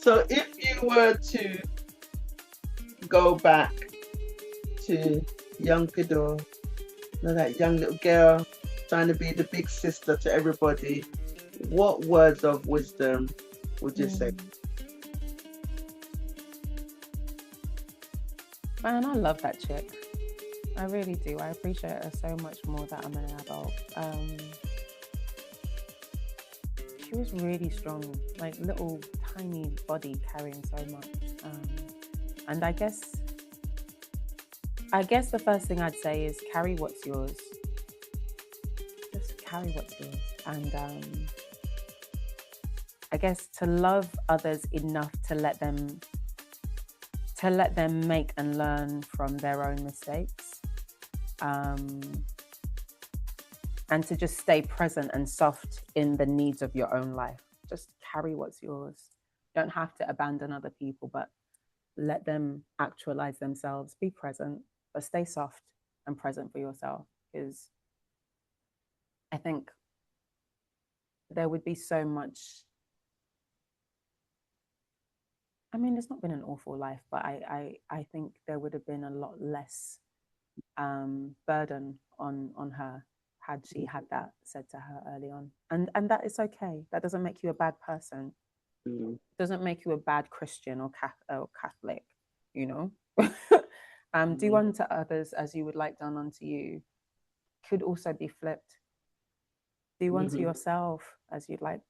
So if you were to go back to young Kiddo, that young little girl trying to be the big sister to everybody, what words of wisdom would you say? Man, I love that chick. I really do. I appreciate her so much more that I'm an adult. She was really strong, like little tiny body carrying so much. And I guess the first thing I'd say is carry what's yours. Just carry what's yours. And I guess to love others enough to let them make and learn from their own mistakes. And to just stay present and soft in the needs of your own life. Just carry what's yours. You don't have to abandon other people, but let them actualize themselves. Be present, but stay soft and present for yourself. Because I think there would be so much. I mean, it's not been an awful life, but I think there would have been a lot less burden on her had she had that said to her early on. And that is okay. That doesn't make you a bad person. It doesn't make you a bad Christian or Catholic, you know. Do unto others as you would like done unto you could also be flipped. Do unto yourself as you'd like,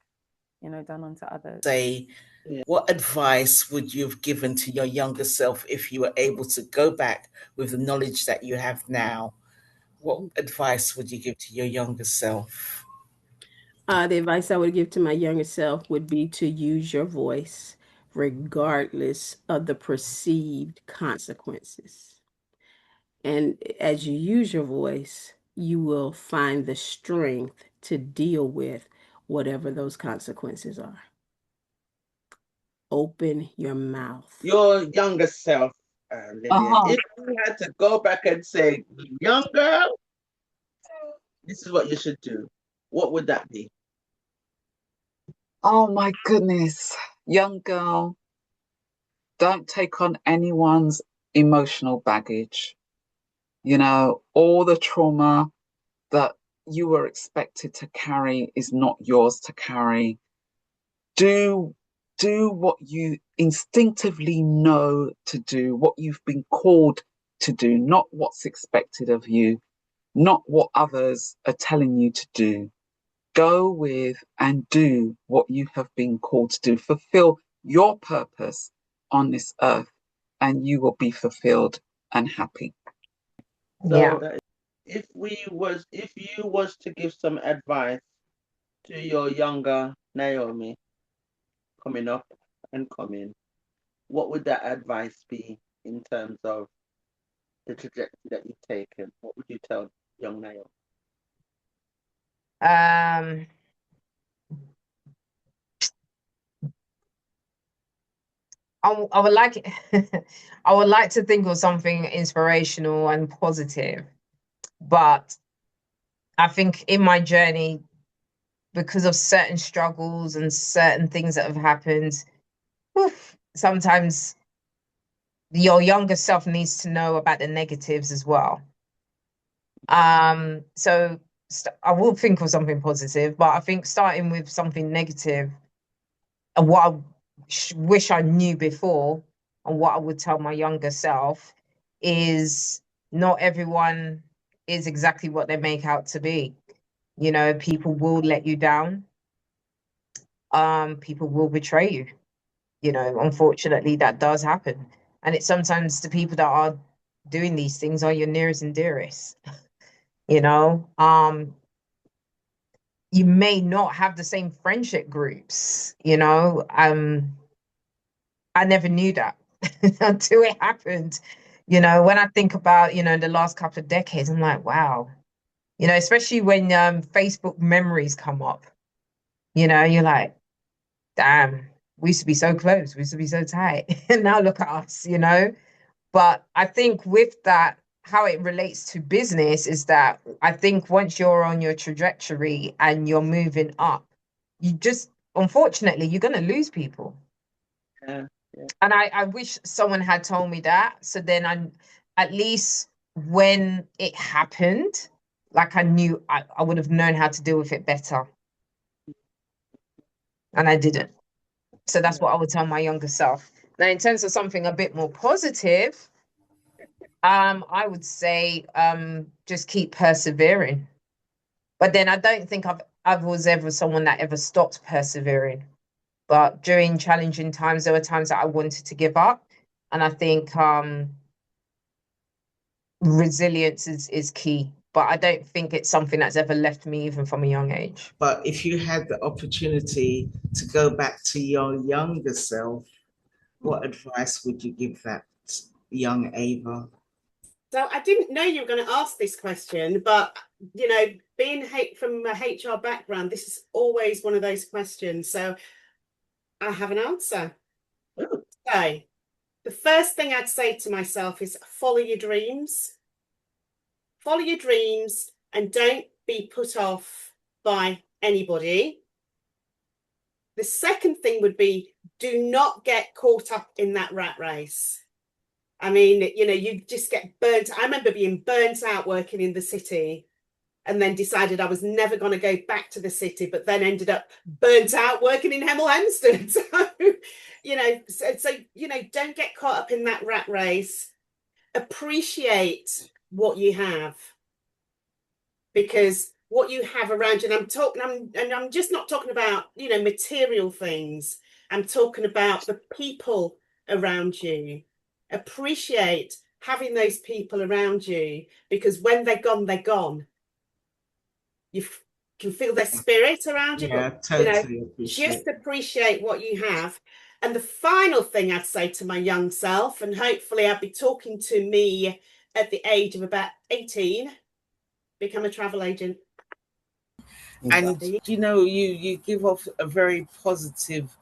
done unto others. Say, what advice would you have given to your younger self if you were able to go back with the knowledge that you have now? What advice would you give to your younger self? The advice I would give to my younger self would be to use your voice regardless of the perceived consequences. And as you use your voice, you will find the strength to deal with whatever those consequences are. Open your mouth. Your younger self, Lillian, if you had to go back and say, young girl, this is what you should do, what would that be? Oh my goodness. Young girl, don't take on anyone's emotional baggage. All the trauma that you were expected to carry is not yours to carry. Do what you instinctively know to do, what you've been called to do, not what's expected of you, not what others are telling you to do. Go with and do what you have been called to do. Fulfill your purpose on this earth, and you will be fulfilled and happy. So if you was to give some advice to your younger Naomi coming up and coming, what would that advice be in terms of the trajectory that you've taken? What would you tell young Naomi? I would like I would like to think of something inspirational and positive, but I think in my journey, because of certain struggles and certain things that have happened, sometimes your younger self needs to know about the negatives as well. So I will think of something positive, but I think starting with something negative and what I wish I knew before and what I would tell my younger self is not everyone is exactly what they make out to be. People will let you down. People will betray you. Unfortunately, that does happen. And it's sometimes the people that are doing these things are your nearest and dearest. You may not have the same friendship groups, I never knew that until it happened. When I think about, the last couple of decades, I'm like, wow, especially when Facebook memories come up, you're like, damn, we used to be so close, we used to be so tight. And now look at us, But I think with that, how it relates to business is that I think once you're on your trajectory and you're moving up, unfortunately, you're going to lose people. Yeah, yeah. And I wish someone had told me that. So then at least when it happened, like I knew I would have known how to deal with it better. And I didn't. So that's what I would tell my younger self. Now, in terms of something a bit more positive, I would say just keep persevering. But then I don't think I was ever someone that ever stopped persevering. But during challenging times, there were times that I wanted to give up. And I think resilience is key. But I don't think it's something that's ever left me even from a young age. But if you had the opportunity to go back to your younger self, what advice would you give that young Ava? So I didn't know you were going to ask this question, but you know, being from a HR background, this is always one of those questions. So I have an answer. Ooh. So the first thing I'd say to myself is follow your dreams. Follow your dreams and don't be put off by anybody. The second thing would be do not get caught up in that rat race. I mean, you know, you just get burnt. I remember being burnt out working in the city and then decided I was never going to go back to the city, but then ended up burnt out working in Hemel Hempstead. So, you know, don't get caught up in that rat race. Appreciate what you have, because what you have around you, and I'm just not talking about, you know, material things. I'm talking about the people around you. Appreciate having those people around you, because when they're gone, they're gone. You can feel their spirit around you. Yeah, but, totally you know, appreciate. just appreciate what you have. And the final thing I'd say to my young self, and hopefully I'll be talking to me at the age of about 18, become a travel agent. And you know, you give off a very positive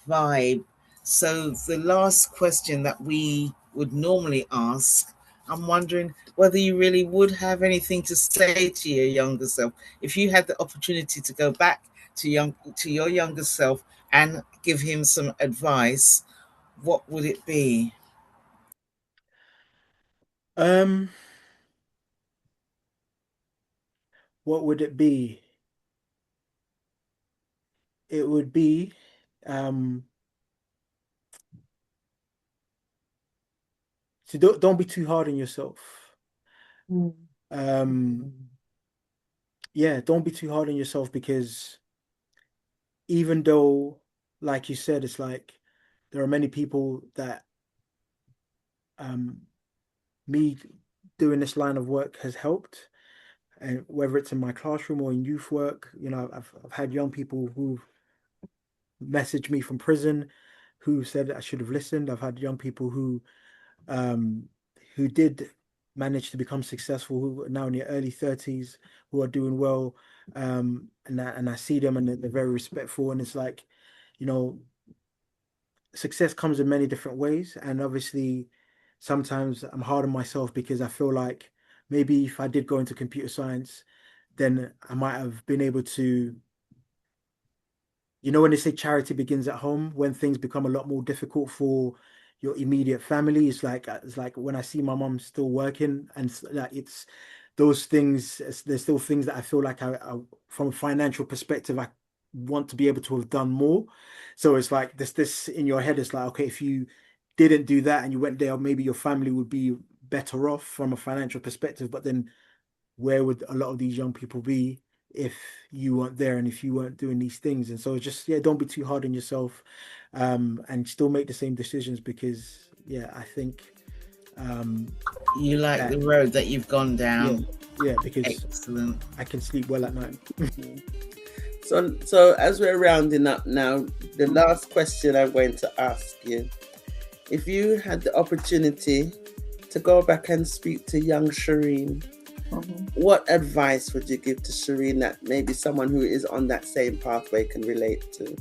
vibe. So the last question that we would normally ask, I'm wondering whether you really would have anything to say to your younger self if you had the opportunity to go back to your younger self and give him some advice. What would it be? What would it be? It would be so don't be too hard on yourself. Yeah, don't be too hard on yourself, because even though, like you said, it's like there are many people that me doing this line of work has helped, and whether it's in my classroom or in youth work, you know, I've had young people who've messaged me from prison who said I should have listened. I've had young people who did manage to become successful, who are now in their early 30s, who are doing well, and I see them and they're very respectful, and it's like, you know, success comes in many different ways, and obviously sometimes I'm hard on myself because I feel like maybe if I did go into computer science, then I might have been able to, you know, when they say charity begins at home, when things become a lot more difficult for your immediate family, it's like when I see my mom still working, and like it's those things. There's still things that I feel like from a financial perspective, I want to be able to have done more. So it's like this in your head. It's like, okay, if you didn't do that and you went there, maybe your family would be better off from a financial perspective. But then, where would a lot of these young people be if you weren't there and if you weren't doing these things? And so just, yeah, don't be too hard on yourself, and still make the same decisions, because yeah, I think you like the road that you've gone down. Yeah, because excellent. I can sleep well at night. So as we're rounding up now, the last question I'm going to ask you: if you had the opportunity to go back and speak to young Shireen, what advice would you give to Shireen that maybe someone who is on that same pathway can relate to?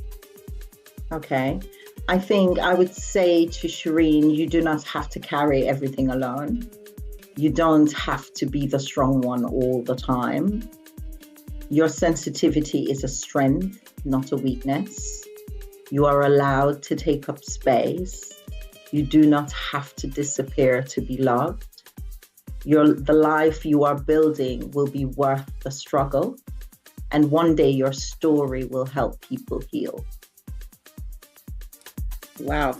Okay. I think I would say to Shireen, you do not have to carry everything alone. You don't have to be the strong one all the time. Your sensitivity is a strength, not a weakness. You are allowed to take up space. You do not have to disappear to be loved. The life you are building will be worth the struggle. And one day your story will help people heal. Wow,